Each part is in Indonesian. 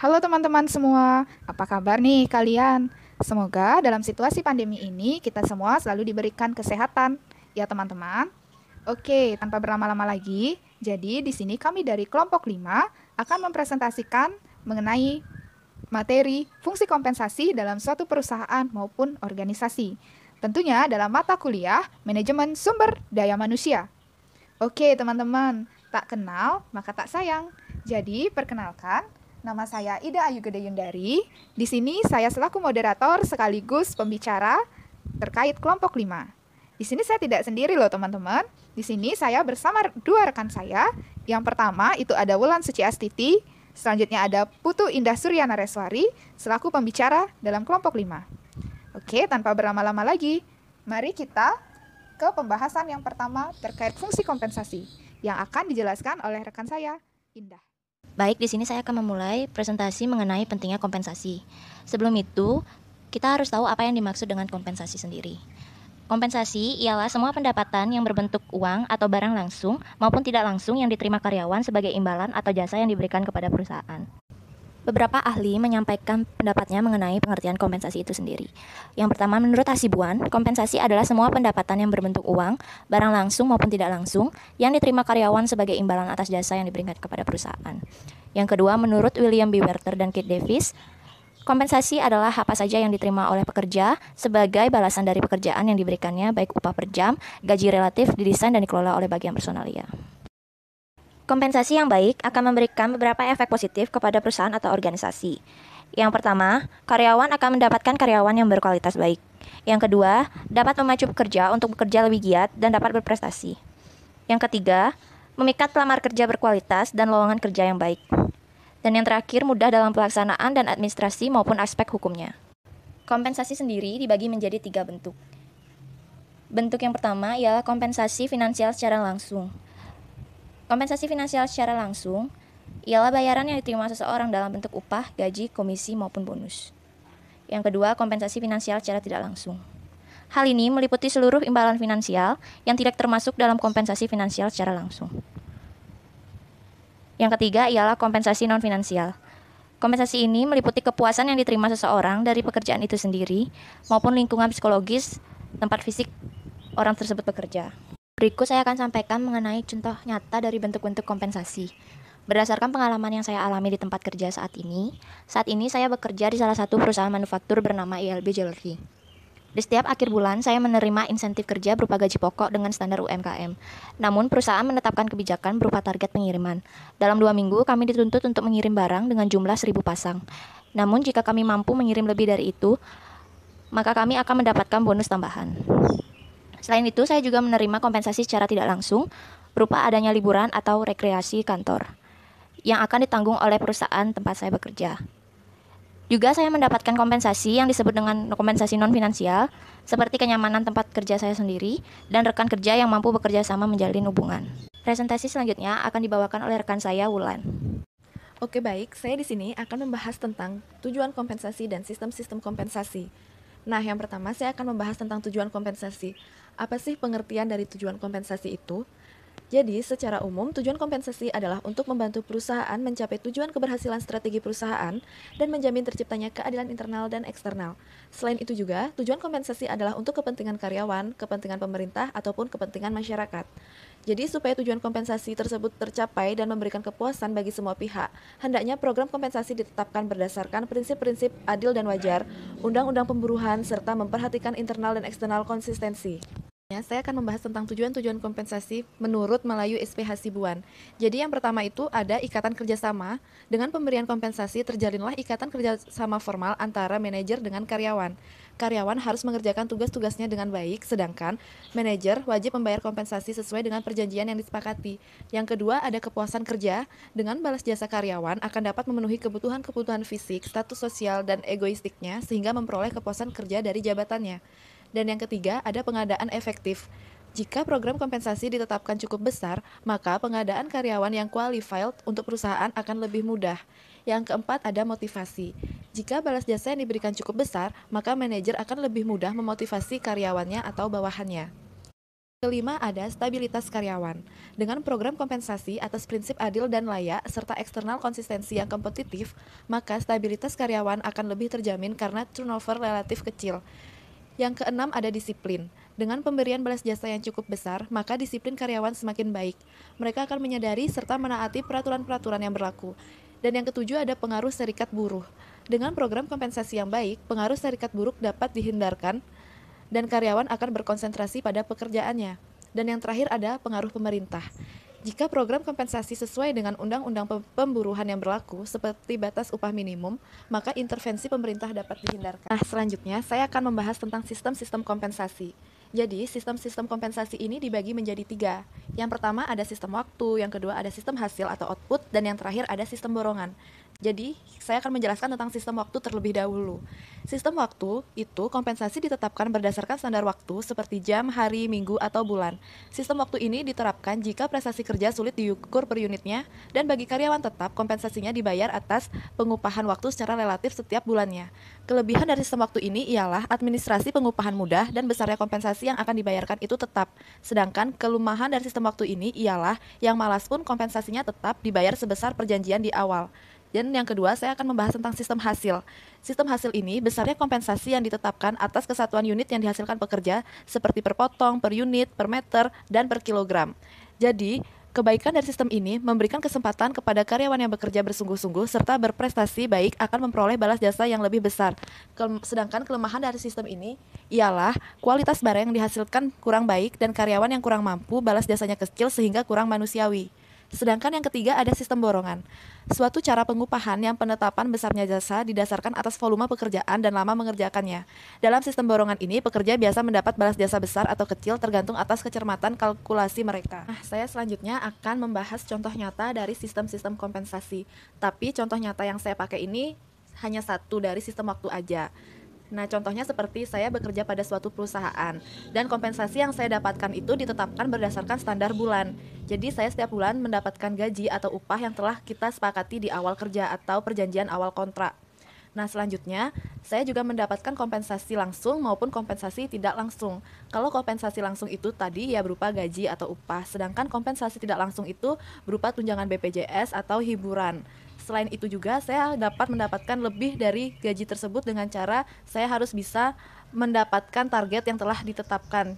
Halo teman-teman semua, apa kabar nih kalian? Semoga dalam situasi pandemi ini kita semua selalu diberikan kesehatan, ya teman-teman. Oke, tanpa berlama-lama lagi, jadi di sini kami dari kelompok 5 akan mempresentasikan mengenai materi fungsi kompensasi dalam suatu perusahaan maupun organisasi. Tentunya dalam mata kuliah Manajemen Sumber Daya Manusia. Oke, teman-teman, tak kenal maka tak sayang. Jadi, perkenalkan, nama saya Ida Ayu Gede Yundari. Di sini saya selaku moderator sekaligus pembicara terkait kelompok 5. Di sini saya tidak sendiri loh, teman-teman. Di sini saya bersama dua rekan saya. Yang pertama itu ada Wulan Suci Astiti, selanjutnya ada Putu Indah Suryana Reswari selaku pembicara dalam kelompok 5. Oke, tanpa berlama-lama lagi, mari kita ke pembahasan yang pertama terkait fungsi kompensasi yang akan dijelaskan oleh rekan saya, Indah. Baik, di sini saya akan memulai presentasi mengenai pentingnya kompensasi. Sebelum itu, kita harus tahu apa yang dimaksud dengan kompensasi sendiri. Kompensasi ialah semua pendapatan yang berbentuk uang atau barang langsung maupun tidak langsung yang diterima karyawan sebagai imbalan atau jasa yang diberikan kepada perusahaan. Beberapa ahli menyampaikan pendapatnya mengenai pengertian kompensasi itu sendiri. Yang pertama, menurut Hasibuan, kompensasi adalah semua pendapatan yang berbentuk uang, barang langsung maupun tidak langsung, yang diterima karyawan sebagai imbalan atas jasa yang diberikan kepada perusahaan. Yang kedua, menurut William B. Werter dan Kate Davis, kompensasi adalah apa saja yang diterima oleh pekerja sebagai balasan dari pekerjaan yang diberikannya, baik upah per jam, gaji relatif, didesain dan dikelola oleh bagian personalia. Kompensasi yang baik akan memberikan beberapa efek positif kepada perusahaan atau organisasi. Yang pertama, karyawan akan mendapatkan karyawan yang berkualitas baik. Yang kedua, dapat memacu pekerja untuk bekerja lebih giat dan dapat berprestasi. Yang ketiga, memikat pelamar kerja berkualitas dan lowongan kerja yang baik. Dan yang terakhir, mudah dalam pelaksanaan dan administrasi maupun aspek hukumnya. Kompensasi sendiri dibagi menjadi 3 bentuk. Bentuk yang pertama ialah kompensasi finansial secara langsung. Kompensasi finansial secara langsung ialah bayaran yang diterima seseorang dalam bentuk upah, gaji, komisi, maupun bonus. Yang kedua, kompensasi finansial secara tidak langsung. Hal ini meliputi seluruh imbalan finansial yang tidak termasuk dalam kompensasi finansial secara langsung. Yang ketiga ialah kompensasi non-finansial. Kompensasi ini meliputi kepuasan yang diterima seseorang dari pekerjaan itu sendiri maupun lingkungan psikologis tempat fisik orang tersebut bekerja. Berikut saya akan sampaikan mengenai contoh nyata dari bentuk-bentuk kompensasi. Berdasarkan pengalaman yang saya alami di tempat kerja saat ini saya bekerja di salah satu perusahaan manufaktur bernama ILB Jewelry. Di setiap akhir bulan, saya menerima insentif kerja berupa gaji pokok dengan standar UMKM. Namun, perusahaan menetapkan kebijakan berupa target pengiriman. Dalam 2 minggu, kami dituntut untuk mengirim barang dengan jumlah 1.000 pasang. Namun, jika kami mampu mengirim lebih dari itu, maka kami akan mendapatkan bonus tambahan. Selain itu, saya juga menerima kompensasi secara tidak langsung berupa adanya liburan atau rekreasi kantor yang akan ditanggung oleh perusahaan tempat saya bekerja. Juga saya mendapatkan kompensasi yang disebut dengan kompensasi non-finansial seperti kenyamanan tempat kerja saya sendiri dan rekan kerja yang mampu bekerja sama menjalin hubungan. Presentasi selanjutnya akan dibawakan oleh rekan saya, Wulan. Oke, baik, saya di sini akan membahas tentang tujuan kompensasi dan sistem-sistem kompensasi. Nah, yang pertama saya akan membahas tentang tujuan kompensasi. Apa sih pengertian dari tujuan kompensasi itu? Jadi, secara umum, tujuan kompensasi adalah untuk membantu perusahaan mencapai tujuan keberhasilan strategi perusahaan dan menjamin terciptanya keadilan internal dan eksternal. Selain itu juga, tujuan kompensasi adalah untuk kepentingan karyawan, kepentingan pemerintah, ataupun kepentingan masyarakat. Jadi, supaya tujuan kompensasi tersebut tercapai dan memberikan kepuasan bagi semua pihak, hendaknya program kompensasi ditetapkan berdasarkan prinsip-prinsip adil dan wajar, undang-undang pemburuhan, serta memperhatikan internal dan eksternal konsistensi. Saya akan membahas tentang tujuan-tujuan kompensasi menurut Melayu SP Hasibuan. Jadi yang pertama itu ada ikatan kerjasama. Dengan pemberian kompensasi terjalinlah ikatan kerjasama formal antara manajer dengan karyawan. Karyawan harus mengerjakan tugas-tugasnya dengan baik, sedangkan manajer wajib membayar kompensasi sesuai dengan perjanjian yang disepakati. Yang kedua ada kepuasan kerja. Dengan balas jasa karyawan akan dapat memenuhi kebutuhan-kebutuhan fisik, status sosial, dan egoistiknya sehingga memperoleh kepuasan kerja dari jabatannya. Dan yang ketiga, ada pengadaan efektif. Jika program kompensasi ditetapkan cukup besar, maka pengadaan karyawan yang qualified untuk perusahaan akan lebih mudah. Yang keempat, ada motivasi. Jika balas jasa yang diberikan cukup besar, maka manajer akan lebih mudah memotivasi karyawannya atau bawahannya. Kelima ada stabilitas karyawan. Dengan program kompensasi atas prinsip adil dan layak serta eksternal konsistensi yang kompetitif, maka stabilitas karyawan akan lebih terjamin karena turnover relatif kecil. Yang keenam ada disiplin. Dengan pemberian balas jasa yang cukup besar, maka disiplin karyawan semakin baik. Mereka akan menyadari serta menaati peraturan-peraturan yang berlaku. Dan yang ketujuh ada pengaruh serikat buruh. Dengan program kompensasi yang baik, pengaruh serikat buruh dapat dihindarkan dan karyawan akan berkonsentrasi pada pekerjaannya. Dan yang terakhir ada pengaruh pemerintah. Jika program kompensasi sesuai dengan undang-undang pemburuhan yang berlaku, seperti batas upah minimum, maka intervensi pemerintah dapat dihindarkan. Nah, selanjutnya saya akan membahas tentang sistem-sistem kompensasi. Jadi, sistem-sistem kompensasi ini dibagi menjadi 3. Yang pertama ada sistem waktu, yang kedua ada sistem hasil atau output, dan yang terakhir ada sistem borongan. Jadi, saya akan menjelaskan tentang sistem waktu terlebih dahulu. Sistem waktu itu kompensasi ditetapkan berdasarkan standar waktu seperti jam, hari, minggu, atau bulan. Sistem waktu ini diterapkan jika prestasi kerja sulit diukur per unitnya, dan bagi karyawan tetap kompensasinya dibayar atas pengupahan waktu secara relatif setiap bulannya. Kelebihan dari sistem waktu ini ialah administrasi pengupahan mudah dan besarnya kompensasi yang akan dibayarkan itu tetap. Sedangkan kelemahan dari sistem waktu ini ialah yang malas pun kompensasinya tetap dibayar sebesar perjanjian di awal. Dan yang kedua, saya akan membahas tentang sistem hasil. Sistem hasil ini besarnya kompensasi yang ditetapkan atas kesatuan unit yang dihasilkan pekerja seperti per potong, per unit, per meter, dan per kilogram. Jadi, kebaikan dari sistem ini memberikan kesempatan kepada karyawan yang bekerja bersungguh-sungguh serta berprestasi baik akan memperoleh balas jasa yang lebih besar. Sedangkan kelemahan dari sistem ini ialah kualitas barang yang dihasilkan kurang baik dan karyawan yang kurang mampu balas jasanya kecil sehingga kurang manusiawi. Sedangkan yang ketiga ada sistem borongan. Suatu cara pengupahan yang penetapan besarnya jasa didasarkan atas volume pekerjaan dan lama mengerjakannya. Dalam sistem borongan ini, pekerja biasa mendapat balas jasa besar atau kecil tergantung atas kecermatan kalkulasi mereka. Nah, saya selanjutnya akan membahas contoh nyata dari sistem-sistem kompensasi. Tapi contoh nyata yang saya pakai ini hanya satu dari sistem waktu aja. Nah, contohnya seperti saya bekerja pada suatu perusahaan dan kompensasi yang saya dapatkan itu ditetapkan berdasarkan standar bulan. Jadi saya setiap bulan mendapatkan gaji atau upah yang telah kita sepakati di awal kerja atau perjanjian awal kontrak. Nah, selanjutnya saya juga mendapatkan kompensasi langsung maupun kompensasi tidak langsung. Kalau kompensasi langsung itu tadi ya berupa gaji atau upah, sedangkan kompensasi tidak langsung itu berupa tunjangan BPJS atau hiburan. Selain itu juga saya dapat mendapatkan lebih dari gaji tersebut dengan cara saya harus bisa mendapatkan target yang telah ditetapkan.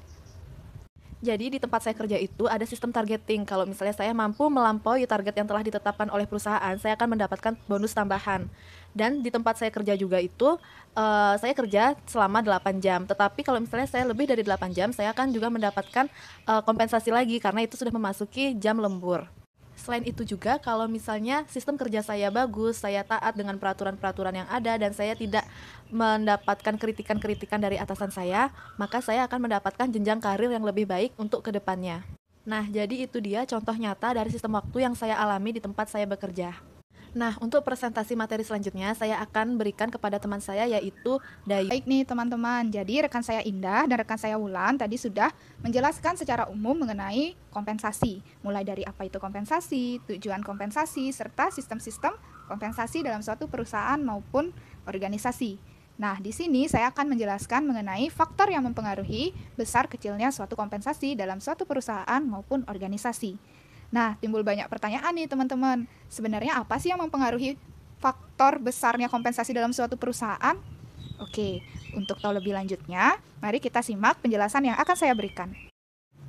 Jadi di tempat saya kerja itu ada sistem targeting. Kalau misalnya saya mampu melampaui target yang telah ditetapkan oleh perusahaan, saya akan mendapatkan bonus tambahan. Dan di tempat saya kerja juga itu saya kerja selama 8 jam. Tetapi kalau misalnya saya lebih dari 8 jam, saya akan juga mendapatkan kompensasi lagi karena itu sudah memasuki jam lembur. Selain itu juga kalau misalnya sistem kerja saya bagus, saya taat dengan peraturan-peraturan yang ada dan saya tidak mendapatkan kritikan-kritikan dari atasan saya, maka saya akan mendapatkan jenjang karir yang lebih baik untuk kedepannya. Nah, jadi itu dia contoh nyata dari sistem waktu yang saya alami di tempat saya bekerja. Nah, untuk presentasi materi selanjutnya saya akan berikan kepada teman saya yaitu Dayu. Baik nih teman-teman, jadi rekan saya Indah dan rekan saya Wulan tadi sudah menjelaskan secara umum mengenai kompensasi. Mulai dari apa itu kompensasi, tujuan kompensasi, serta sistem-sistem kompensasi dalam suatu perusahaan maupun organisasi. Nah, di sini saya akan menjelaskan mengenai faktor yang mempengaruhi besar kecilnya suatu kompensasi dalam suatu perusahaan maupun organisasi. Nah, timbul banyak pertanyaan nih teman-teman. Sebenarnya apa sih yang mempengaruhi faktor besarnya kompensasi dalam suatu perusahaan? Oke, untuk tahu lebih lanjutnya, mari kita simak penjelasan yang akan saya berikan.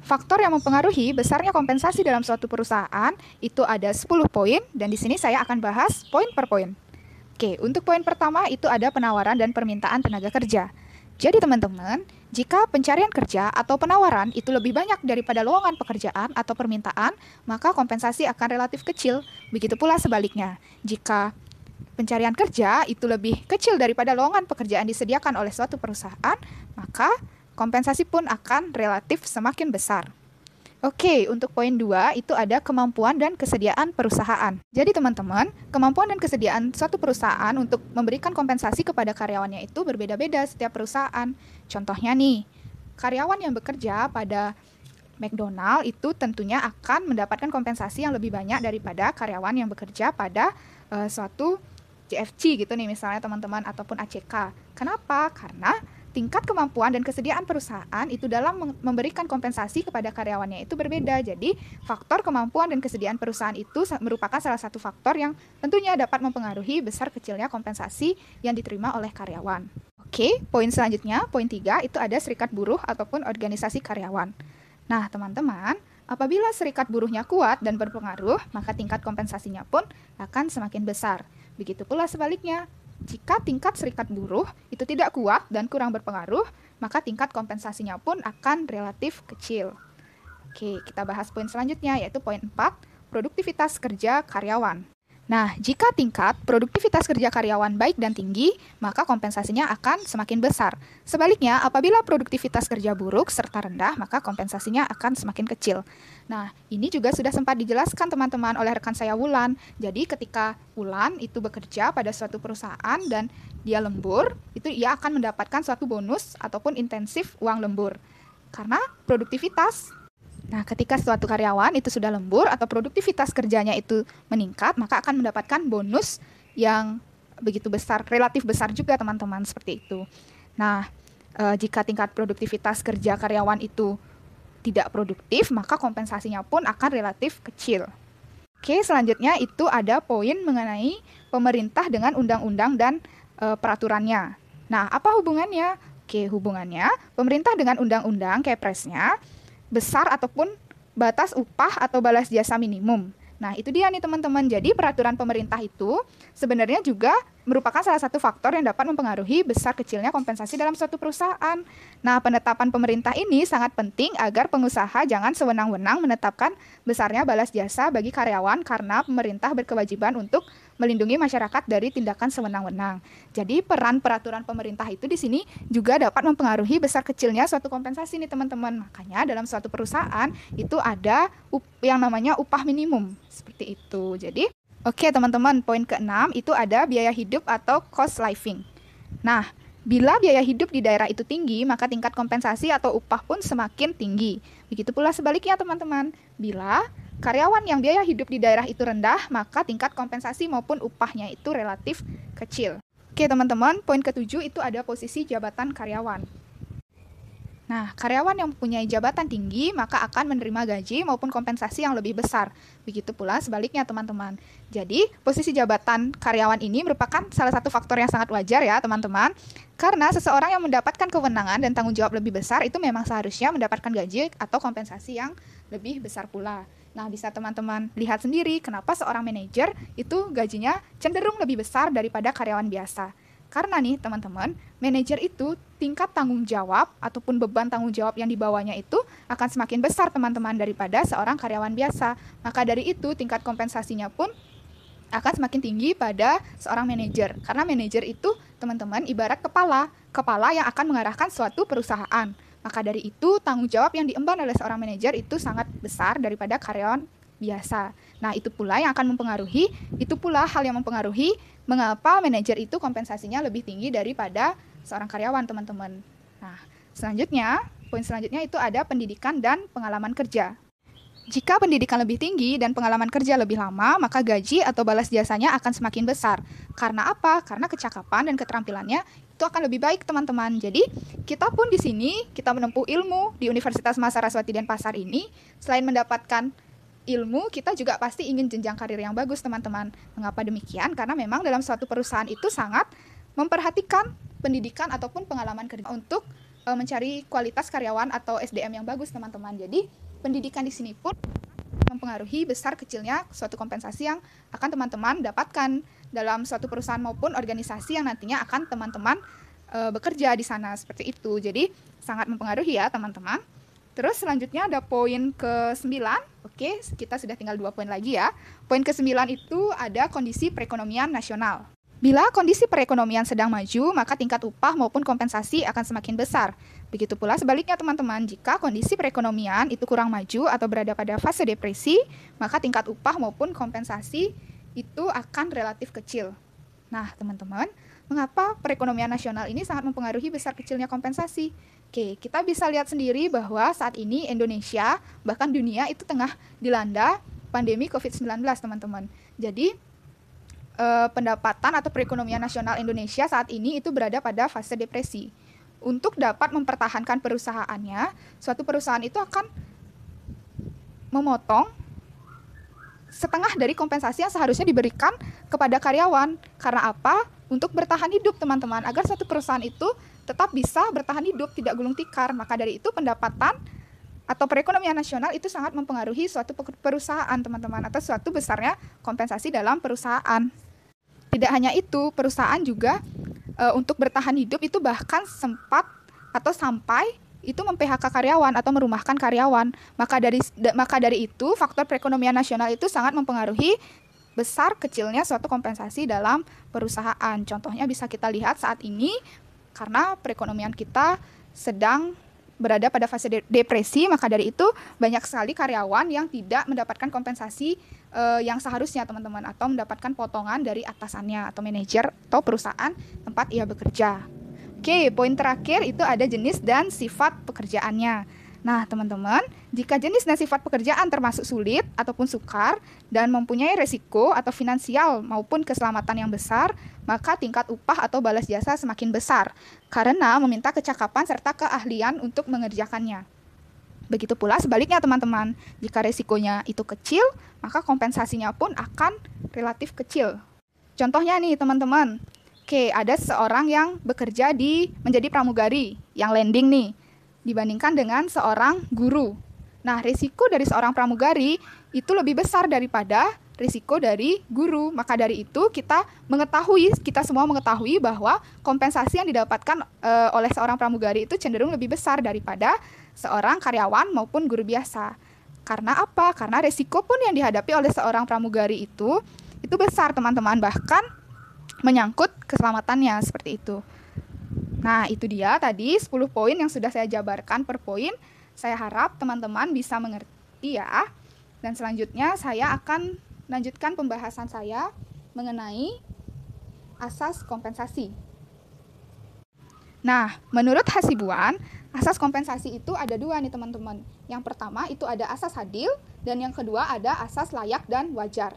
Faktor yang mempengaruhi besarnya kompensasi dalam suatu perusahaan itu ada 10 poin dan di sini saya akan bahas poin per poin. Oke, untuk poin pertama itu ada penawaran dan permintaan tenaga kerja. Jadi teman-teman, jika pencarian kerja atau penawaran itu lebih banyak daripada lowongan pekerjaan atau permintaan, maka kompensasi akan relatif kecil. Begitu pula sebaliknya, jika pencarian kerja itu lebih kecil daripada lowongan pekerjaan disediakan oleh suatu perusahaan, maka kompensasi pun akan relatif semakin besar. Oke, untuk poin 2 itu ada kemampuan dan kesediaan perusahaan. Jadi teman-teman, kemampuan dan kesediaan suatu perusahaan untuk memberikan kompensasi kepada karyawannya itu berbeda-beda setiap perusahaan. Contohnya nih, karyawan yang bekerja pada McDonald itu tentunya akan mendapatkan kompensasi yang lebih banyak daripada karyawan yang bekerja pada suatu CFC gitu nih misalnya teman-teman ataupun ACK. Kenapa? Karena tingkat kemampuan dan kesediaan perusahaan itu dalam memberikan kompensasi kepada karyawannya itu berbeda. Jadi, faktor kemampuan dan kesediaan perusahaan itu merupakan salah satu faktor yang tentunya dapat mempengaruhi besar kecilnya kompensasi yang diterima oleh karyawan. Oke, poin selanjutnya, poin 3, itu ada serikat buruh ataupun organisasi karyawan. Nah, teman-teman, apabila serikat buruhnya kuat dan berpengaruh, maka tingkat kompensasinya pun akan semakin besar. Begitu pula sebaliknya. Jika tingkat serikat buruh itu tidak kuat dan kurang berpengaruh, maka tingkat kompensasinya pun akan relatif kecil. Oke, kita bahas poin selanjutnya, yaitu poin 4, produktivitas kerja karyawan. Nah, jika tingkat produktivitas kerja karyawan baik dan tinggi, maka kompensasinya akan semakin besar. Sebaliknya, apabila produktivitas kerja buruk serta rendah, maka kompensasinya akan semakin kecil. Nah, ini juga sudah sempat dijelaskan teman-teman oleh rekan saya Wulan. Jadi, ketika Wulan itu bekerja pada suatu perusahaan dan dia lembur, itu ia akan mendapatkan suatu bonus ataupun intensif uang lembur. Karena produktivitas. Nah, ketika suatu karyawan itu sudah lembur atau produktivitas kerjanya itu meningkat, maka akan mendapatkan bonus yang begitu besar, relatif besar juga teman-teman, seperti itu. Nah, jika tingkat produktivitas kerja karyawan itu tidak produktif, maka kompensasinya pun akan relatif kecil. Oke, selanjutnya itu ada poin mengenai pemerintah dengan undang-undang dan peraturannya. Nah, apa hubungannya? Oke, hubungannya pemerintah dengan undang-undang Kepresnya besar ataupun batas upah atau balas jasa minimum. Nah, itu dia nih teman-teman. Jadi, peraturan pemerintah itu sebenarnya juga merupakan salah satu faktor yang dapat mempengaruhi besar kecilnya kompensasi dalam suatu perusahaan. Nah, penetapan pemerintah ini sangat penting agar pengusaha jangan sewenang-wenang menetapkan besarnya balas jasa bagi karyawan karena pemerintah berkewajiban untuk melindungi masyarakat dari tindakan sewenang-wenang. Jadi peran peraturan pemerintah itu di sini juga dapat mempengaruhi besar kecilnya suatu kompensasi nih teman-teman. Makanya dalam suatu perusahaan itu ada yang namanya upah minimum. Seperti itu. Jadi, oke teman-teman, poin ke-6 itu ada biaya hidup atau cost living. Nah, bila biaya hidup di daerah itu tinggi, maka tingkat kompensasi atau upah pun semakin tinggi. Begitu pula sebaliknya teman-teman. Bila karyawan yang biaya hidup di daerah itu rendah, maka tingkat kompensasi maupun upahnya itu relatif kecil. Oke teman-teman, poin ke-7 itu ada posisi jabatan karyawan. Nah, karyawan yang mempunyai jabatan tinggi maka akan menerima gaji maupun kompensasi yang lebih besar. Begitu pula sebaliknya teman-teman. Jadi, posisi jabatan karyawan ini merupakan salah satu faktor yang sangat wajar ya teman-teman. Karena seseorang yang mendapatkan kewenangan dan tanggung jawab lebih besar itu memang seharusnya mendapatkan gaji atau kompensasi yang lebih besar pula. Nah, bisa teman-teman lihat sendiri kenapa seorang manajer itu gajinya cenderung lebih besar daripada karyawan biasa. Karena nih teman-teman, manajer itu tingkat tanggung jawab ataupun beban tanggung jawab yang dibawanya itu akan semakin besar teman-teman daripada seorang karyawan biasa. Maka dari itu tingkat kompensasinya pun akan semakin tinggi pada seorang manajer. Karena manajer itu teman-teman ibarat kepala yang akan mengarahkan suatu perusahaan. Maka dari itu tanggung jawab yang diemban oleh seorang manajer itu sangat besar daripada karyawan biasa. Nah, itu pula yang akan mempengaruhi, itu pula hal yang mempengaruhi mengapa manajer itu kompensasinya lebih tinggi daripada seorang karyawan, teman-teman. Nah, poin selanjutnya itu ada pendidikan dan pengalaman kerja. Jika pendidikan lebih tinggi dan pengalaman kerja lebih lama, maka gaji atau balas jasanya akan semakin besar. Karena apa? Karena kecakapan dan keterampilannya itu akan lebih baik, teman-teman. Jadi, kita pun di sini, kita menempuh ilmu di Universitas Mahasiswa Denpasar ini, selain mendapatkan ilmu, kita juga pasti ingin jenjang karir yang bagus, teman-teman. Mengapa demikian? Karena memang dalam suatu perusahaan itu sangat memperhatikan pendidikan ataupun pengalaman kerja untuk mencari kualitas karyawan atau SDM yang bagus, teman-teman. Jadi, pendidikan di sini pun mempengaruhi besar kecilnya suatu kompensasi yang akan teman-teman dapatkan dalam suatu perusahaan maupun organisasi yang nantinya akan teman-teman bekerja di sana, seperti itu. Jadi, sangat mempengaruhi ya, teman-teman. Terus selanjutnya ada poin ke-9. Oke, kita sudah tinggal 2 poin lagi ya. Poin ke-9 itu ada kondisi perekonomian nasional. Bila kondisi perekonomian sedang maju, maka tingkat upah maupun kompensasi akan semakin besar. Begitu pula sebaliknya teman-teman, jika kondisi perekonomian itu kurang maju atau berada pada fase depresi, maka tingkat upah maupun kompensasi itu akan relatif kecil. Nah, teman-teman, mengapa perekonomian nasional ini sangat mempengaruhi besar kecilnya kompensasi? Oke, kita bisa lihat sendiri bahwa saat ini Indonesia, bahkan dunia itu tengah dilanda pandemi COVID-19, teman-teman. Jadi, pendapatan atau perekonomian nasional Indonesia saat ini itu berada pada fase depresi. untuk dapat mempertahankan perusahaannya, suatu perusahaan itu akan memotong setengah dari kompensasi yang seharusnya diberikan kepada karyawan. Karena apa? Untuk bertahan hidup, teman-teman, agar suatu perusahaan itu tetap bisa bertahan hidup, tidak gulung tikar. Maka dari itu pendapatan atau perekonomian nasional itu sangat mempengaruhi suatu perusahaan, teman-teman, atau suatu besarnya kompensasi dalam perusahaan. Tidak hanya itu, perusahaan juga untuk bertahan hidup itu bahkan sempat atau sampai itu mem-PHK karyawan atau merumahkan karyawan. Maka dari itu, faktor perekonomian nasional itu sangat mempengaruhi besar kecilnya suatu kompensasi dalam perusahaan. Contohnya bisa kita lihat saat ini, karena perekonomian kita sedang berada pada fase depresi, maka dari itu banyak sekali karyawan yang tidak mendapatkan kompensasi yang seharusnya, teman-teman, atau mendapatkan potongan dari atasannya atau manajer atau perusahaan tempat ia bekerja. Oke, poin terakhir itu ada jenis dan sifat pekerjaannya. Nah, teman-teman, jika jenis dan sifat pekerjaan termasuk sulit ataupun sukar dan mempunyai resiko atau finansial maupun keselamatan yang besar, maka tingkat upah atau balas jasa semakin besar karena meminta kecakapan serta keahlian untuk mengerjakannya. Begitu pula sebaliknya, teman-teman, jika resikonya itu kecil, maka kompensasinya pun akan relatif kecil. Contohnya nih, teman-teman, oke, ada seorang yang bekerja menjadi pramugari yang landing nih, dibandingkan dengan seorang guru. Nah, risiko dari seorang pramugari itu lebih besar daripada risiko dari guru. Maka dari itu kita semua mengetahui bahwa kompensasi yang didapatkan oleh seorang pramugari itu cenderung lebih besar daripada seorang karyawan maupun guru biasa. Karena apa? Karena risiko pun yang dihadapi oleh seorang pramugari itu besar, teman-teman, bahkan menyangkut keselamatannya, seperti itu. Nah, itu dia tadi 10 poin yang sudah saya jabarkan per poin. Saya harap teman-teman bisa mengerti ya. Dan selanjutnya saya akan lanjutkan pembahasan saya mengenai asas kompensasi. Nah, menurut Hasibuan, asas kompensasi itu ada 2 nih, teman-teman. Yang pertama itu ada asas adil, dan yang kedua ada asas layak dan wajar.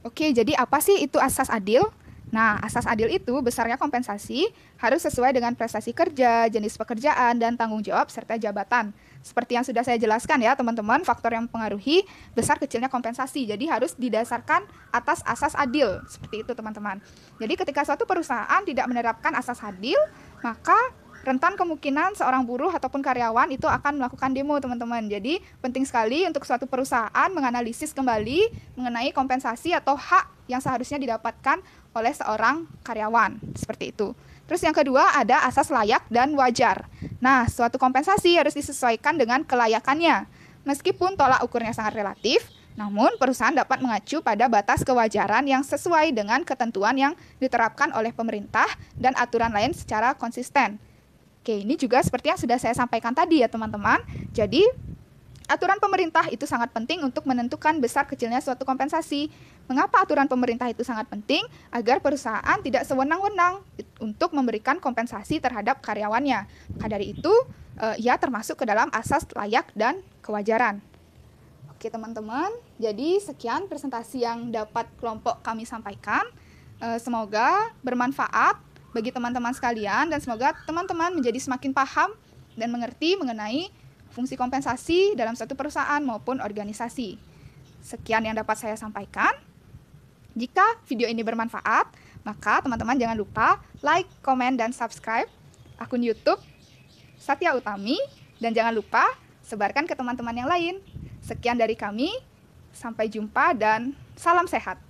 Oke, jadi apa sih itu asas adil? Nah, asas adil itu besarnya kompensasi harus sesuai dengan prestasi kerja, jenis pekerjaan, dan tanggung jawab serta jabatan. Seperti yang sudah saya jelaskan ya, teman-teman, faktor yang mempengaruhi besar kecilnya kompensasi. Jadi harus didasarkan atas asas adil. Seperti itu, teman-teman. Jadi ketika suatu perusahaan tidak menerapkan asas adil, maka rentan kemungkinan seorang buruh ataupun karyawan itu akan melakukan demo, teman-teman. Jadi penting sekali untuk suatu perusahaan menganalisis kembali mengenai kompensasi atau hak yang seharusnya didapatkan oleh seorang karyawan, seperti itu. Terus yang kedua ada asas layak dan wajar. Nah, suatu kompensasi harus disesuaikan dengan kelayakannya. Meskipun tolak ukurnya sangat relatif, namun perusahaan dapat mengacu pada batas kewajaran yang sesuai dengan ketentuan yang diterapkan oleh pemerintah dan aturan lain secara konsisten. Oke, ini juga seperti yang sudah saya sampaikan tadi ya, teman-teman. Jadi, aturan pemerintah itu sangat penting untuk menentukan besar kecilnya suatu kompensasi. Mengapa aturan pemerintah itu sangat penting? Agar perusahaan tidak sewenang-wenang untuk memberikan kompensasi terhadap karyawannya. Maka dari itu, ia termasuk ke dalam asas layak dan kewajaran. Oke, teman-teman, jadi sekian presentasi yang dapat kelompok kami sampaikan. Semoga bermanfaat bagi teman-teman sekalian dan semoga teman-teman menjadi semakin paham dan mengerti mengenai fungsi kompensasi dalam suatu perusahaan maupun organisasi. Sekian yang dapat saya sampaikan. Jika video ini bermanfaat, maka teman-teman jangan lupa like, komen, dan subscribe akun YouTube Satya Utami, dan jangan lupa sebarkan ke teman-teman yang lain. Sekian dari kami, sampai jumpa dan salam sehat.